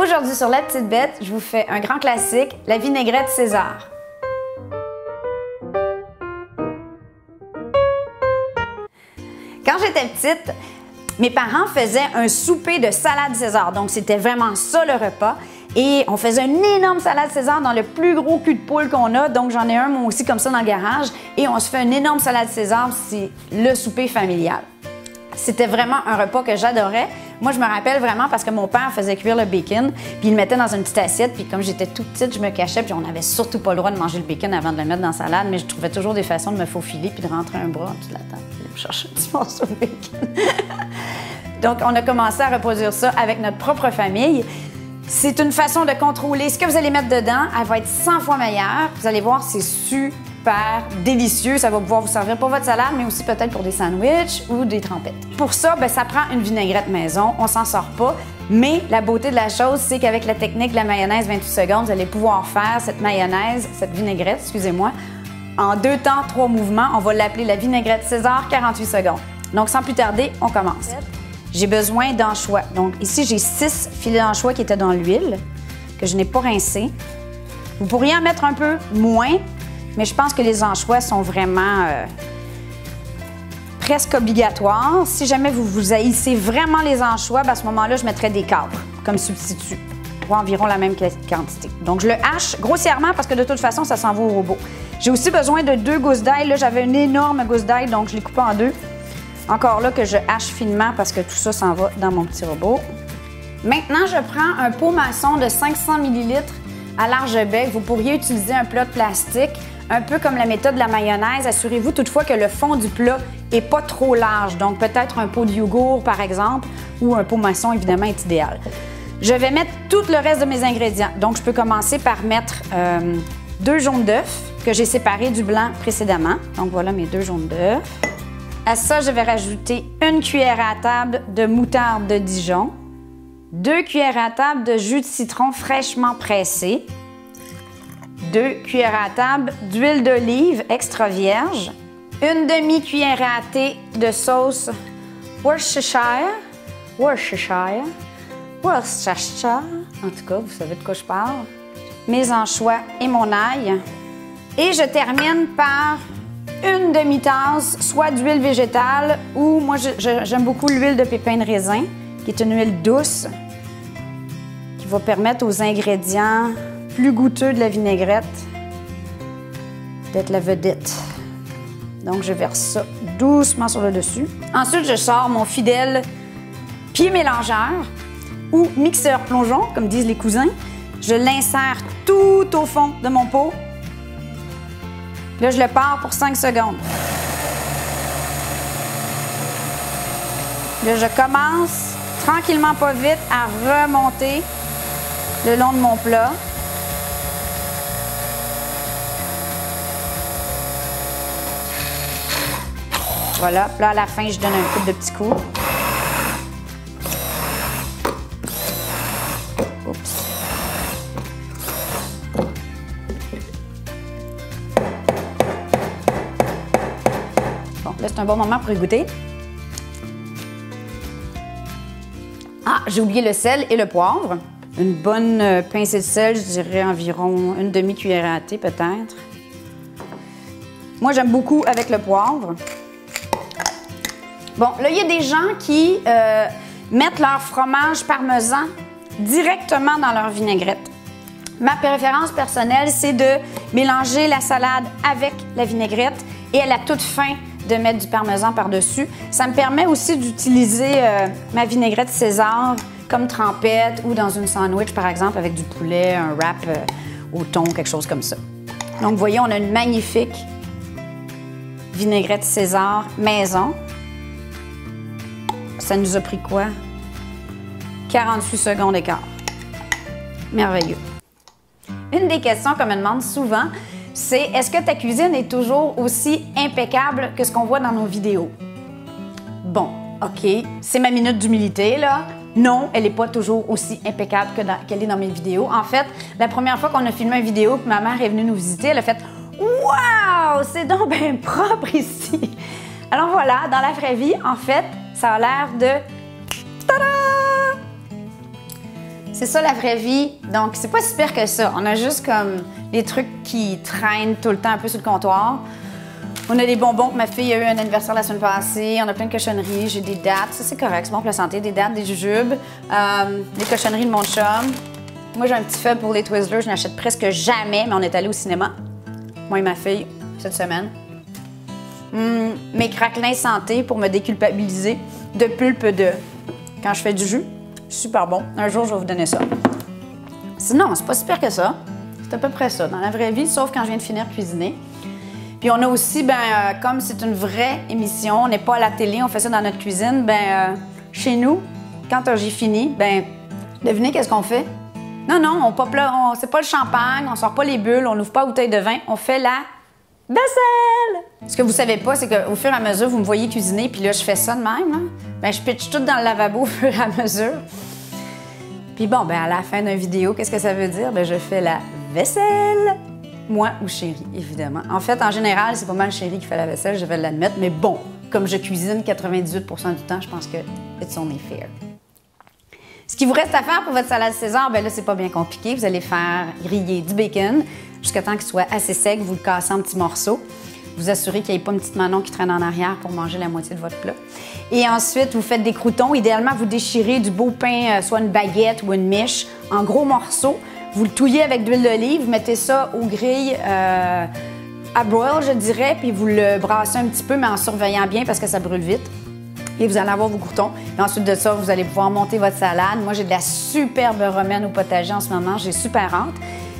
Aujourd'hui sur La Petite Bête, je vous fais un grand classique, la vinaigrette César. Quand j'étais petite, mes parents faisaient un souper de salade César. Donc, c'était vraiment ça le repas. Et on faisait une énorme salade César dans le plus gros cul de poule qu'on a. Donc, j'en ai un moi aussi comme ça dans le garage. Et on se fait une énorme salade César, c'est le souper familial. C'était vraiment un repas que j'adorais. Moi, je me rappelle vraiment parce que mon père faisait cuire le bacon, puis il le mettait dans une petite assiette, puis comme j'étais toute petite, je me cachais, puis on n'avait surtout pas le droit de manger le bacon avant de le mettre dans la salade, mais je trouvais toujours des façons de me faufiler puis de rentrer un bras en dessous de la table, puis de me chercher un petit morceau de bacon. Donc, on a commencé à reproduire ça avec notre propre famille. C'est une façon de contrôler ce que vous allez mettre dedans. Elle va être 100 fois meilleure. Vous allez voir, c'est super délicieux. Ça va pouvoir vous servir pour votre salade, mais aussi peut-être pour des sandwichs ou des trempettes. Pour ça, bien, ça prend une vinaigrette maison. On s'en sort pas. Mais la beauté de la chose, c'est qu'avec la technique de la mayonnaise 28 secondes, vous allez pouvoir faire cette mayonnaise, cette vinaigrette, excusez-moi, en 2 temps, 3 mouvements. On va l'appeler la vinaigrette César 48 secondes. Donc, sans plus tarder, on commence. J'ai besoin d'anchois. Donc, ici, j'ai 6 filets d'anchois qui étaient dans l'huile, que je n'ai pas rincés. Vous pourriez en mettre un peu moins, mais je pense que les anchois sont vraiment presque obligatoires. Si jamais vous haïssez vraiment les anchois, ben à ce moment-là, je mettrais des capres comme substitut pour environ la même quantité. Donc, je le hache grossièrement parce que de toute façon, ça s'en va au robot. J'ai aussi besoin de 2 gousses d'ail. Là, j'avais une énorme gousse d'ail, donc je l'ai coupée en 2. Encore là que je hache finement parce que tout ça s'en va dans mon petit robot. Maintenant, je prends un pot maçon de 500 ml à large bec. Vous pourriez utiliser un plat de plastique, un peu comme la méthode de la mayonnaise. Assurez-vous toutefois que le fond du plat n'est pas trop large. Donc, peut-être un pot de yogourt, par exemple, ou un pot maçon, évidemment, est idéal. Je vais mettre tout le reste de mes ingrédients. Donc, je peux commencer par mettre 2 jaunes d'œufs que j'ai séparés du blanc précédemment. Donc, voilà mes 2 jaunes d'œufs. À ça, je vais rajouter 1 cuillère à table de moutarde de Dijon, 2 cuillères à table de jus de citron fraîchement pressé, 2 cuillères à table d'huile d'olive extra vierge, 1 demi-cuillère à thé de sauce Worcestershire, en tout cas, vous savez de quoi je parle, mes anchois et mon ail. Et je termine par 1 demi-tasse, soit d'huile végétale ou moi j'aime beaucoup l'huile de pépins de raisin, qui est une huile douce qui va permettre aux ingrédients plus goûteux de la vinaigrette d'être la vedette. Donc je verse ça doucement sur le dessus. Ensuite, je sors mon fidèle pied mélangeur ou mixeur plongeon, comme disent les cousins. Je l'insère tout au fond de mon pot. Là, je le pars pour 5 secondes. Là, je commence tranquillement, pas vite, à remonter le long de mon plat. Voilà. Puis là, à la fin, je donne un coup de petits coups. Oups. Là, c'est un bon moment pour y goûter. Ah, j'ai oublié le sel et le poivre. Une bonne pincée de sel, je dirais environ 1 demi-cuillère à thé peut-être. Moi, j'aime beaucoup avec le poivre. Bon, là, il y a des gens qui mettent leur fromage parmesan directement dans leur vinaigrette. Ma préférence personnelle, c'est de mélanger la salade avec la vinaigrette et à la toute fin, de mettre du parmesan par-dessus. Ça me permet aussi d'utiliser ma vinaigrette César comme trempette ou dans une sandwich, par exemple, avec du poulet, un wrap au thon, quelque chose comme ça. Donc, vous voyez, on a une magnifique vinaigrette César maison. Ça nous a pris quoi? 48 secondes et quart. Merveilleux. Une des questions qu'on me demande souvent, c'est est-ce que ta cuisine est toujours aussi impeccable que ce qu'on voit dans nos vidéos? Bon, OK, c'est ma minute d'humilité, là. Non, elle n'est pas toujours aussi impeccable qu'elle est dans mes vidéos. En fait, la première fois qu'on a filmé une vidéo que ma mère est venue nous visiter, elle a fait « Wow! C'est donc bien propre ici! » Alors voilà, dans la vraie vie, en fait, ça a l'air de... Tada! C'est ça la vraie vie. Donc, c'est pas si pire que ça. On a juste comme des trucs qui traînent tout le temps un peu sur le comptoir. On a des bonbons. Ma fille a eu un anniversaire la semaine passée. On a plein de cochonneries. J'ai des dattes. Ça, c'est correct. C'est bon pour la santé. Des dattes, des jujubes. Des cochonneries de mon chum. Moi, j'ai un petit faible pour les Twizzlers. Je n'achète presque jamais, mais on est allé au cinéma. Moi et ma fille, cette semaine. Mes craquelins santé pour me déculpabiliser de pulpe de... Quand je fais du jus. Super bon. Un jour, je vais vous donner ça. Sinon, c'est pas si pire que ça. C'est à peu près ça, dans la vraie vie, sauf quand je viens de finir de cuisiner. Puis on a aussi, comme c'est une vraie émission, on n'est pas à la télé, on fait ça dans notre cuisine, chez nous, quand j'ai fini, devinez qu'est-ce qu'on fait? Non, on pop là, c'est pas le champagne, on sort pas les bulles, on n'ouvre pas la bouteille de vin, on fait la vaisselle! Ce que vous savez pas, c'est qu'au fur et à mesure, vous me voyez cuisiner, puis là, je fais ça de même, là. Je pitche tout dans le lavabo au fur et à mesure. Puis bon, à la fin d'une vidéo, qu'est-ce que ça veut dire? Je fais la vaisselle! Moi ou Chérie, évidemment. En fait, en général, c'est pas mal Chérie qui fait la vaisselle, je vais l'admettre. Mais bon, comme je cuisine 98 % du temps, je pense que it's only fair. Ce qu'il vous reste à faire pour votre salade César, là, c'est pas bien compliqué. Vous allez faire griller du bacon jusqu'à temps qu'il soit assez sec. Vous le cassez en petits morceaux. Vous assurez qu'il n'y ait pas une petite Manon qui traîne en arrière pour manger la moitié de votre plat. Et ensuite, vous faites des croûtons. Idéalement, vous déchirez du beau pain, soit une baguette ou une miche, en gros morceaux. Vous le touillez avec de l'huile d'olive, vous mettez ça au grill à broil, je dirais, puis vous le brassez un petit peu, mais en surveillant bien parce que ça brûle vite. Et vous allez avoir vos croûtons. Et ensuite de ça, vous allez pouvoir monter votre salade. Moi, j'ai de la superbe romaine au potager en ce moment. J'ai super hâte.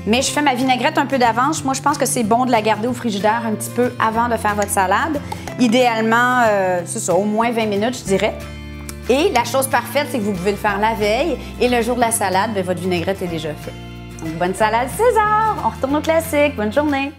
Mais je fais ma vinaigrette un peu d'avance. Moi, je pense que c'est bon de la garder au frigidaire un petit peu avant de faire votre salade. Idéalement, c'est ça, au moins 20 minutes, je dirais. Et la chose parfaite, c'est que vous pouvez le faire la veille. Et le jour de la salade, votre vinaigrette est déjà faite. Donc, bonne salade César! On retourne au classique. Bonne journée!